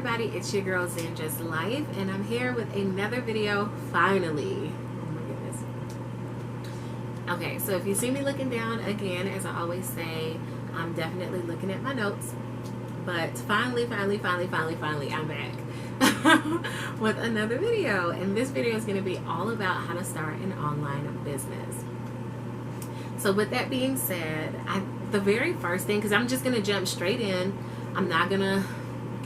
everybody, it's your girl Zandra's Life, and I'm here with another video, finally. Oh my goodness. Okay, so if you see me looking down again, as I always say, I'm definitely looking at my notes. But finally, I'm back with another video. And this video is going to be all about how to start an online business. So with that being said, the very first thing, because I'm just going to jump straight in, I'm not going to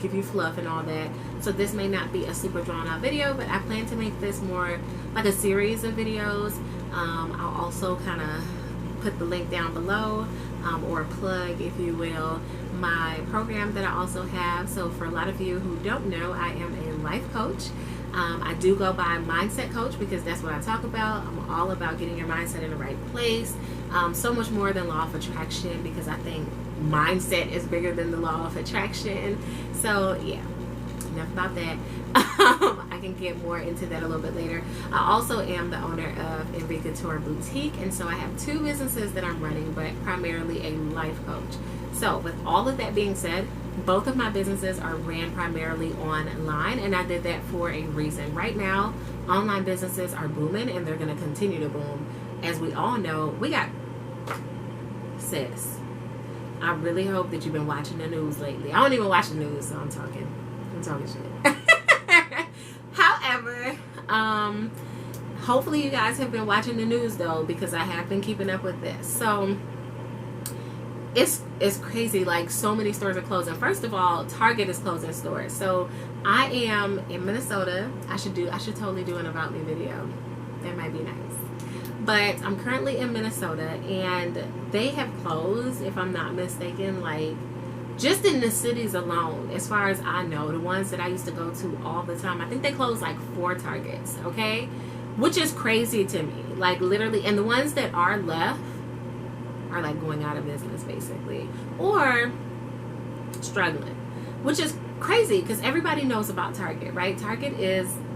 give you fluff and all that. So this may not be a super drawn out video, but I plan to make this more like a series of videos. I'll also kind of put the link down below, or plug, if you will, my program that I also have. So for a lot of you who don't know, I am a life coach. I do go by mindset coach because that's what I talk about. I'm all about getting your mindset in the right place. So much more than law of attraction, because I think mindset is bigger than the law of attraction. So yeah, enough about that. I can get more into that a little bit later. I also am the owner of Enrica Tour Boutique, and so I have two businesses that I'm running, but primarily a life coach. So with all of that being said, both of my businesses are ran primarily online, and I did that for a reason. Right now, online businesses are booming, and they're going to continue to boom. As we all know, we got, sis, I really hope that you've been watching the news lately. I don't even watch the news, so I'm talking shit. However, hopefully you guys have been watching the news though, because I have been keeping up with this. So it's crazy, like so many stores are closing. First of all, Target is closing stores. So I am in Minnesota. I should totally do an about me video. That might be nice. But I'm currently in Minnesota, and they have closed, if I'm not mistaken, like just in the cities alone, as far as I know, the ones that I used to go to all the time, I think they closed like 4 Targets, okay? Which is crazy to me, like literally. And the ones that are left are like going out of business basically, or struggling, which is crazy because everybody knows about Target, right? Target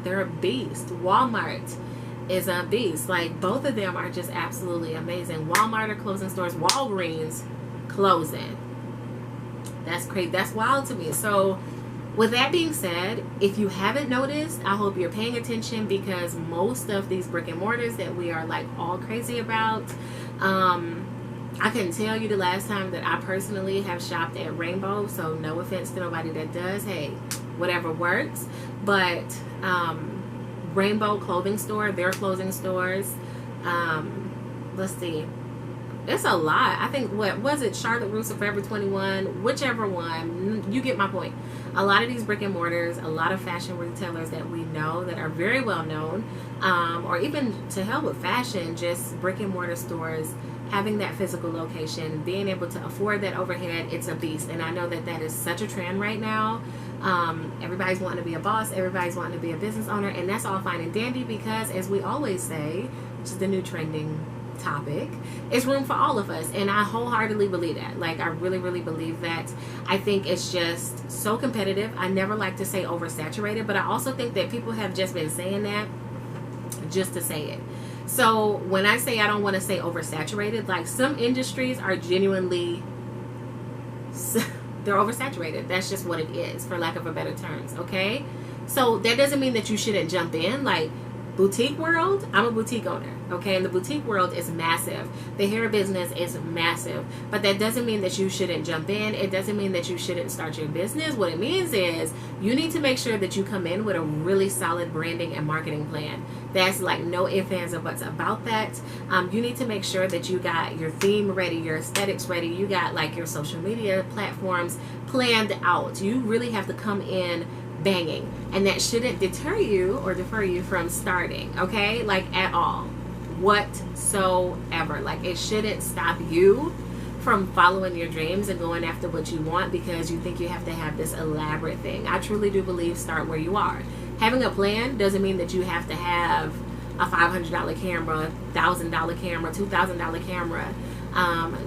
they're a beast. Walmart is a beast. Like both of them are just absolutely amazing. Walmart are closing stores. Walgreens closing. That's crazy. That's wild to me. So with that being said, if you haven't noticed, I hope you're paying attention, because most of these brick and mortars that we are like all crazy about, I couldn't tell you the last time that I personally have shopped at Rainbow, so no offense to nobody that does. Hey, whatever works. But Rainbow clothing store, they're closing stores. Let's see, it's a lot. I think, what was it, Charlotte Russe or Forever 21, whichever one, you get my point. A lot of these brick and mortars, a lot of fashion retailers that we know that are very well known, or even to hell with fashion, just brick and mortar stores, having that physical location, being able to afford that overhead, it's a beast. And I know that that is such a trend right now. Everybody's wanting to be a boss, everybody's wanting to be a business owner, and that's all fine and dandy, because as we always say, which is the new trending topic, it's room for all of us. And I wholeheartedly believe that. Like I really believe that. I think it's just so competitive. I never like to say oversaturated, but I also think that people have just been saying that just to say it. So when I say I don't want to say oversaturated, like some industries are genuinely, they're oversaturated. That's just what it is, for lack of a better terms, okay? So that doesn't mean that you shouldn't jump in. Like boutique world, I'm a boutique owner, okay? And the boutique world is massive. The hair business is massive. But that doesn't mean that you shouldn't jump in. It doesn't mean that you shouldn't start your business. What it means is you need to make sure that you come in with a really solid branding and marketing plan. That's like no ifs, ands, or buts about that. You need to make sure that you got your theme ready, your aesthetics ready. You got like your social media platforms planned out. You really have to come in banging, and that shouldn't deter you or defer you from starting, okay? Like at all, whatsoever. Like it shouldn't stop you from following your dreams and going after what you want because you think you have to have this elaborate thing. I truly do believe start where you are. Having a plan doesn't mean that you have to have a $500 camera, $1,000 camera, $2,000 camera,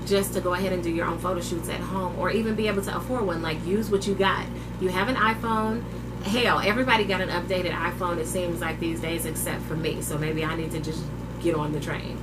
just to go ahead and do your own photo shoots at home, or even be able to afford one. Like use what you got. You have an iPhone. Hell, everybody got an updated iPhone, it seems like these days, except for me. So maybe I need to just get on the train.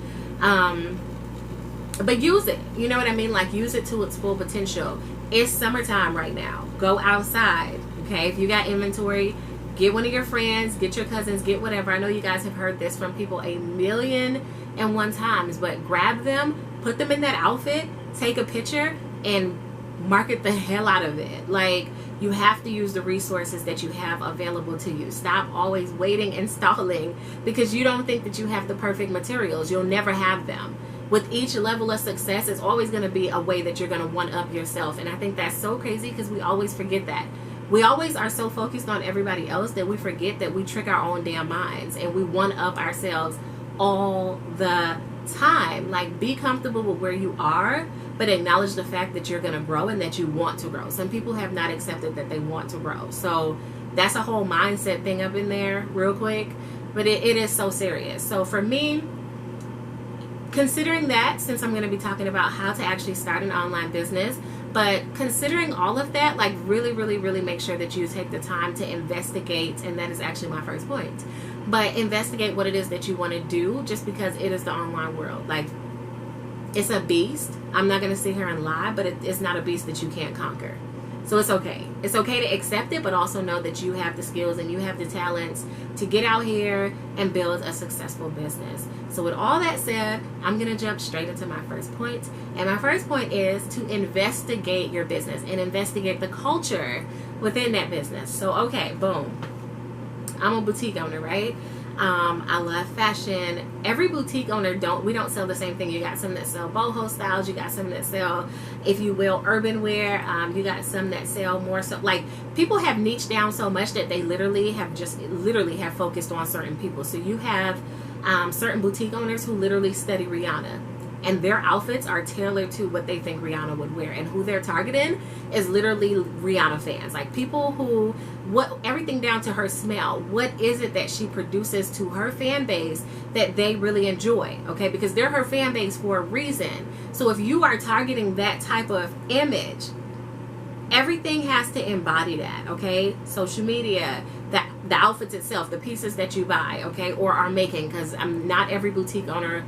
But use it. You know what I mean? Like use it to its full potential. It's summertime right now. Go outside. okay? If you got inventory, get one of your friends, get your cousins, get whatever. I know you guys have heard this from people 1,000,001 times, but grab them, put them in that outfit, take a picture, and market the hell out of it. Like, you have to use the resources that you have available to you. Stop always waiting and stalling because you don't think that you have the perfect materials. You'll never have them. With each level of success, it's always going to be a way that you're going to one-up yourself. And I think that's so crazy because we always forget that. We always are so focused on everybody else that we forget that we trick our own damn minds and we one-up ourselves all the time. Like, be comfortable with where you are, but acknowledge the fact that you're going to grow and that you want to grow. Some people have not accepted that they want to grow. So that's a whole mindset thing up in there real quick, but it is so serious. So for me, considering that, since I'm going to be talking about how to actually start an online business, but considering all of that, like really, really, really make sure that you take the time to investigate, and that is actually my first point. But investigate what it is that you want to do, just because it is the online world. Like, it's a beast. I'm not going to sit here and lie, but it's not a beast that you can't conquer. So it's okay. It's okay to accept it, but also know that you have the skills and you have the talents to get out here and build a successful business. So with all that said, I'm going to jump straight into my first point. And my first point is to investigate your business and investigate the culture within that business. So, okay, boom. I'm a boutique owner, right? I love fashion. Every boutique owner we don't sell the same thing. You got some that sell boho styles. You got some that sell, if you will, urban wear. You got some that sell more so, like, people have niched down so much that they literally have focused on certain people. So you have certain boutique owners who literally study Rihanna, and their outfits are tailored to what they think Rihanna would wear, and who they're targeting is literally Rihanna fans, like people who, everything down to her smell, what is it that she produces to her fan base that they really enjoy, okay? Because they're her fan base for a reason. So if you are targeting that type of image, everything has to embody that, okay? Social media, the outfits itself, the pieces that you buy, okay, or are making, because not every boutique owner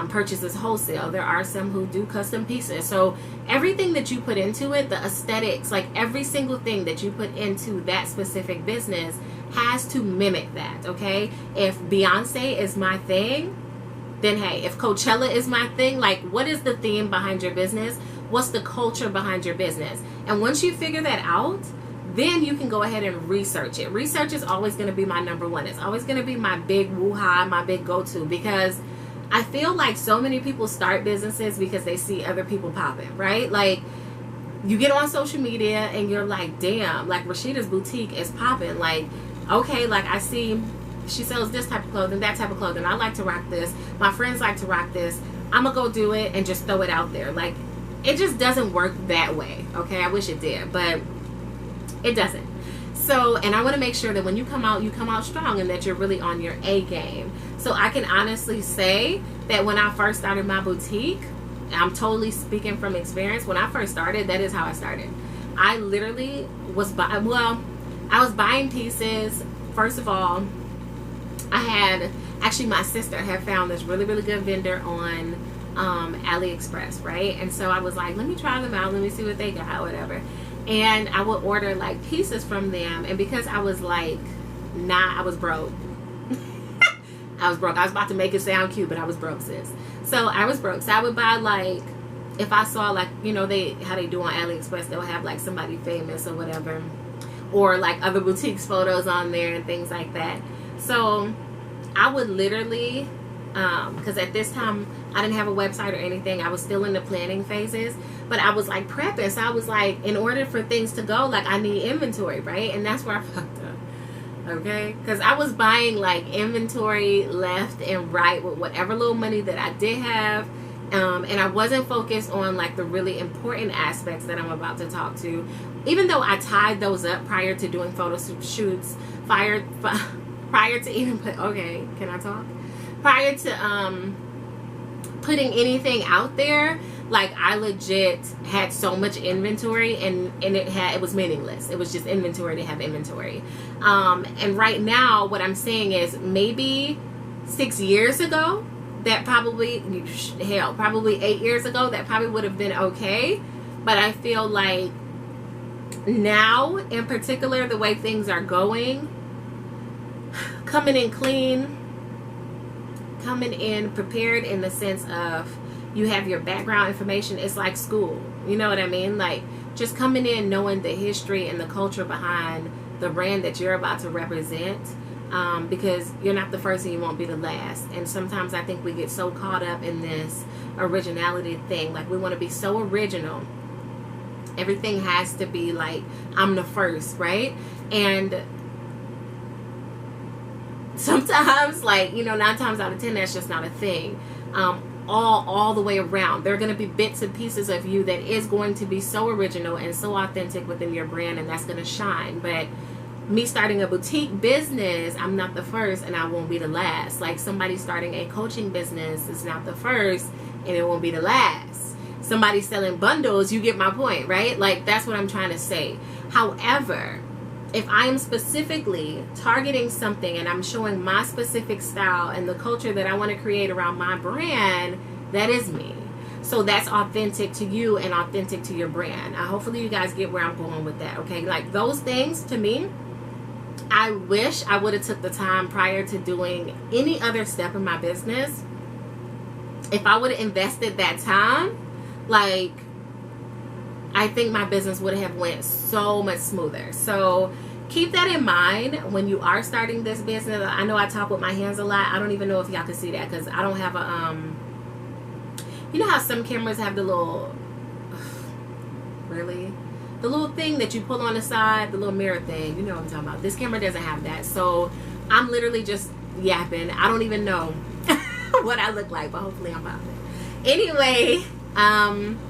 purchases wholesale. There are some who do custom pieces. So everything that you put into it, the aesthetics, like every single thing that you put into that specific business has to mimic that, okay? If Beyonce is my thing, then hey, if Coachella is my thing, like, what is the theme behind your business? What's the culture behind your business? And once you figure that out, then you can go ahead and research it. Research is always going to be my number one. It's always going to be my big woo-ha, my big go-to, because I feel like so many people start businesses because they see other people popping, right? Like, you get on social media and you're like, damn, like Rashida's boutique is popping. Like, okay, like I see she sells this type of clothing, that type of clothing. I like to rock this. My friends like to rock this. I'm going to go do it and just throw it out there. Like, it just doesn't work that way, okay? I wish it did, but it doesn't. So, and I want to make sure that when you come out strong and that you're really on your A game. So I can honestly say that when I first started my boutique, I'm totally speaking from experience. When I first started, that is how I started. I literally was I was buying pieces. First of all, my sister had found this really, really good vendor on AliExpress, right? And so I was like, let me try them out. Let me see what they got, whatever. And I would order like pieces from them. And because I was like, I was broke. I was broke. I was about to make it sound cute, but I was broke, sis. So I was broke. So I would buy, like, if I saw, like, you know, how they do on AliExpress, they'll have like somebody famous or whatever, or like other boutiques photos on there and things like that. So I would literally, because at this time I didn't have a website or anything. I was still in the planning phases, but I was like prepping. So I was like, in order for things to go, like, I need inventory, right? And that's where I fucked up. Okay, because I was buying like inventory left and right with whatever little money that I did have, and I wasn't focused on like the really important aspects that I'm about to talk to, even though I tied those up prior to doing photo shoots, prior to even prior to putting anything out there. Like, I legit had so much inventory, and it was meaningless. It was just inventory to have inventory. And right now, what I'm saying is, maybe 6 years ago, that probably 8 years ago, that probably would have been okay. But I feel like now, in particular, the way things are going, coming in clean, coming in prepared in the sense of you have your background information. It's like school, you know what I mean? Like just coming in knowing the history and the culture behind the brand that you're about to represent, because you're not the first and you won't be the last. And sometimes I think we get so caught up in this originality thing, like we want to be so original, everything has to be like I'm the first, right? And sometimes, like, you know, 9 times out of 10 that's just not a thing. All the way around, there are going to be bits and pieces of you that is going to be so original and so authentic within your brand, and that's going to shine. But me starting a boutique business, I'm not the first and I won't be the last. Like somebody starting a coaching business is not the first and it won't be the last. Somebody selling bundles, you get my point, right? Like that's what I'm trying to say. However, if I am specifically targeting something and I'm showing my specific style and the culture that I want to create around my brand, that is me. So that's authentic to you and authentic to your brand. Hopefully you guys get where I'm going with that, okay? Like those things, to me, I wish I would have took the time prior to doing any other step in my business. If I would have invested that time, like, I think my business would have went so much smoother. So keep that in mind when you are starting this business. I know I talk with my hands a lot. I don't even know if y'all can see that because I don't have a you know how some cameras have the little really the little thing that you pull on the side, the little mirror thing, you know what I'm talking about. This camera doesn't have that. So I'm literally just yapping. I don't even know what I look like, but hopefully I'm fine. Anyway,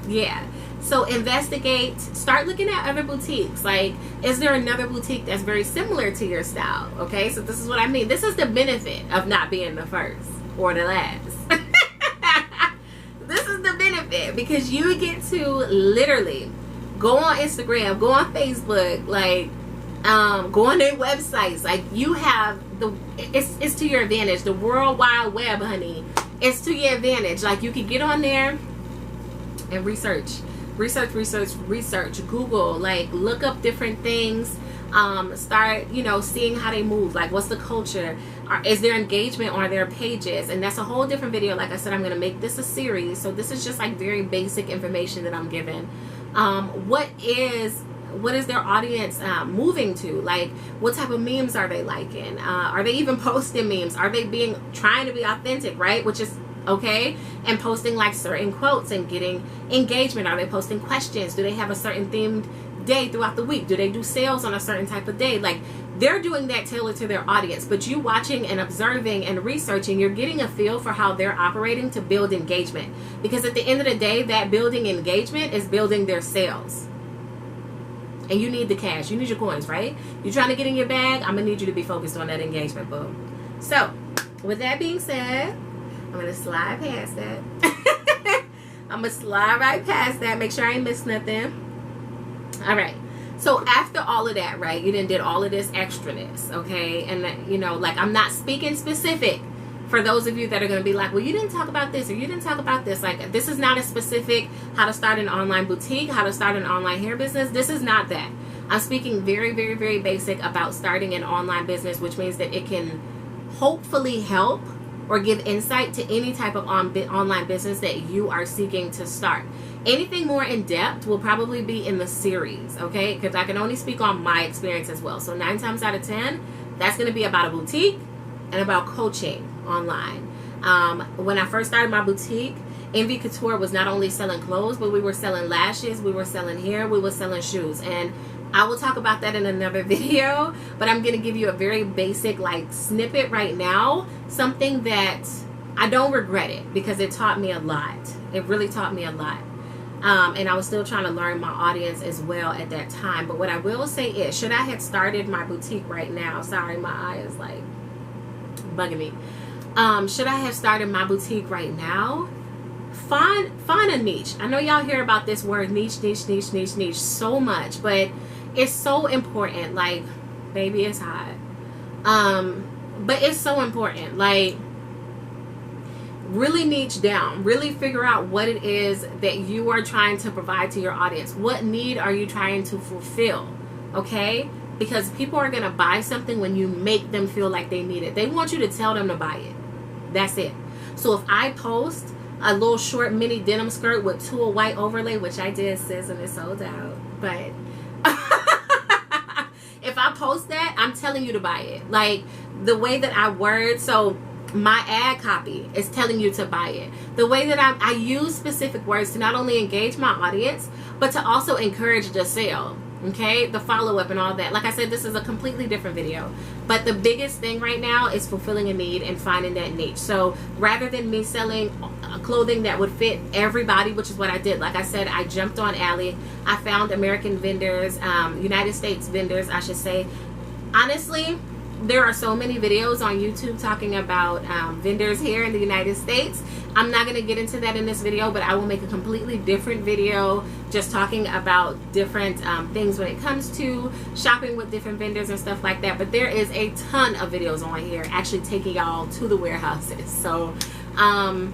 yeah. So investigate, start looking at other boutiques. Like, is there another boutique that's very similar to your style? Okay, so this is what I mean. This is the benefit of not being the first or the last. This is the benefit because you get to literally go on Instagram, go on Facebook, like go on their websites. Like you have it's to your advantage. The World Wide Web, honey, it's to your advantage. Like you can get on there and research, Google, like look up different things, start, you know, seeing how they move, like what's the culture, is there engagement on their pages? And that's a whole different video. Like I said, I'm going to make this a series, so this is just like very basic information that I'm giving. What is their audience moving to? Like what type of memes are they liking? Are they even posting memes? Are they trying to be authentic, right? Which is okay, and posting like certain quotes and getting engagement. Are they posting questions? Do they have a certain themed day throughout the week? Do they do sales on a certain type of day? Like they're doing that tailored to their audience, but you watching and observing and researching, you're getting a feel for how they're operating to build engagement, because at the end of the day, that building engagement is building their sales. And you need the cash, you need your coins, right? You're trying to get in your bag, I'm gonna need you to be focused on that engagement, boo. So with that being said, I'm going to slide past that. I'm going to slide right past that. Make sure I ain't missed nothing. All right. So after all of that, right, you done did all of this extraness, okay? And, you know, like I'm not speaking specific for those of you that are going to be like, well, you didn't talk about this or you didn't talk about this. Like this is not a specific how to start an online boutique, how to start an online hair business. This is not that. I'm speaking very, very, very basic about starting an online business, which means that it can hopefully help or give insight to any type of online business that you are seeking to start. Anything more in depth will probably be in the series, okay? Because I can only speak on my experience as well. So 9 times out of 10, that's going to be about a boutique and about coaching online. When I first started my boutique, Envy Couture was not only selling clothes, but we were selling lashes, we were selling hair, we were selling shoes. And I will talk about that in another video, but I'm going to give you a very basic like snippet right now, something that I don't regret it because it taught me a lot. It really taught me a lot. And I was still trying to learn my audience as well at that time. But what I will say is, should I have started my boutique right now? Sorry, my eye is like bugging me. Should I have started my boutique right now? Find a niche. I know y'all hear about this word niche so much, but it's so important. Like, baby, it's hot. But it's so important. Like, really niche down, really figure out what it is that you are trying to provide to your audience. What need are you trying to fulfill? Okay? Because people are going to buy something when you make them feel like they need it. They want you to tell them to buy it. That's it. So if I post a little short mini denim skirt with tulle white overlay, which I did, sis, and it's sold out, but if I post that, I'm telling you to buy it. Like the way that I word, so my ad copy is telling you to buy it. The way that I use specific words to not only engage my audience, but to also encourage the sale. Okay, the follow-up and all that. Like I said, this is a completely different video, but the biggest thing right now is fulfilling a need and finding that niche. So rather than me selling clothing that would fit everybody, which is what I did, like I said, I jumped on Ally. I found American vendors, United States vendors, I should say. Honestly, there are so many videos on YouTube talking about vendors here in the United States. I'm not going to get into that in this video, but I will make a completely different video just talking about different things when it comes to shopping with different vendors and stuff like that. But there is a ton of videos on here actually taking y'all to the warehouses. So I'm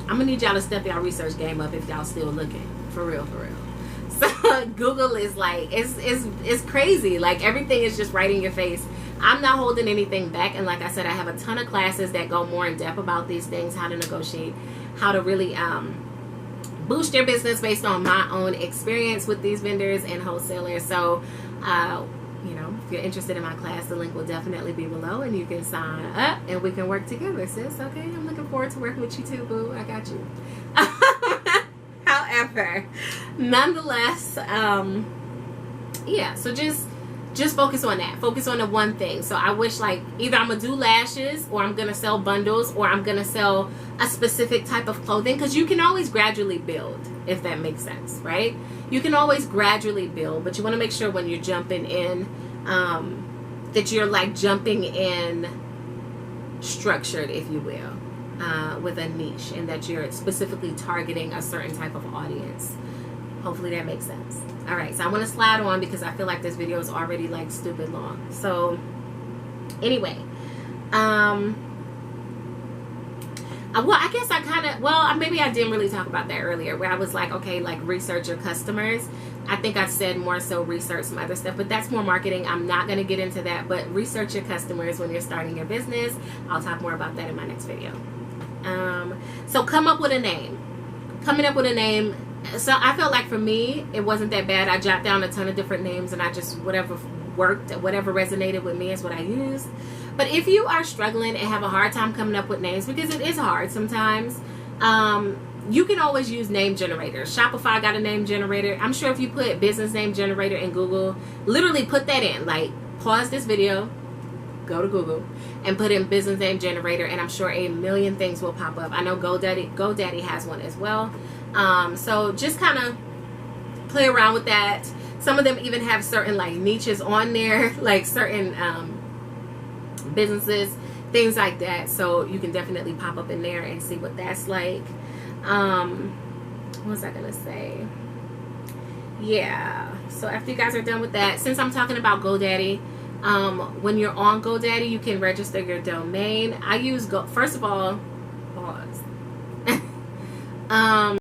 going to need y'all to step y'all research game up if y'all still looking. For real, for real. So Google is like, it's crazy. Like everything is just right in your face. I'm not holding anything back, and like I said, I have a ton of classes that go more in depth about these things, how to negotiate, how to really boost your business based on my own experience with these vendors and wholesalers. So you know, if you're interested in my class, the link will definitely be below and you can sign up and we can work together, sis. Okay, I'm looking forward to working with you too, boo. I got you. However, nonetheless, yeah, so just focus on that. Focus on the one thing. So I wish, like, either I'm gonna do lashes, or I'm gonna sell bundles, or I'm gonna sell a specific type of clothing, because you can always gradually build, if that makes sense, right? You can always gradually build, but you want to make sure when you're jumping in that you're like jumping in structured, if you will, with a niche, and that you're specifically targeting a certain type of audience. Hopefully that makes sense. All right, so I want to slide on because I feel like this video is already like stupid long. So anyway, well, I guess I kind of, well, maybe I didn't really talk about that earlier, where I was like, okay, like research your customers. I think I said more so research some other stuff, but that's more marketing. I'm not going to get into that, but research your customers when you're starting your business. I'll talk more about that in my next video. So come up with a name. Coming up with a name. So I felt like for me, it wasn't that bad. I jotted down a ton of different names, and I just, whatever worked, whatever resonated with me is what I used. But if you are struggling and have a hard time coming up with names, because it is hard sometimes, you can always use name generators. Shopify got a name generator. I'm sure if you put business name generator in Google, literally put that in, like pause this video, go to Google and put in business name generator, and I'm sure a million things will pop up. I know GoDaddy has one as well. So just kind of play around with that. Some of them even have certain like niches on there, like certain businesses, things like that. So you can definitely pop up in there and see what that's like. What was I gonna say? Yeah, so after you guys are done with that, since I'm talking about GoDaddy, when you're on GoDaddy, you can register your domain. I use first of all, pause.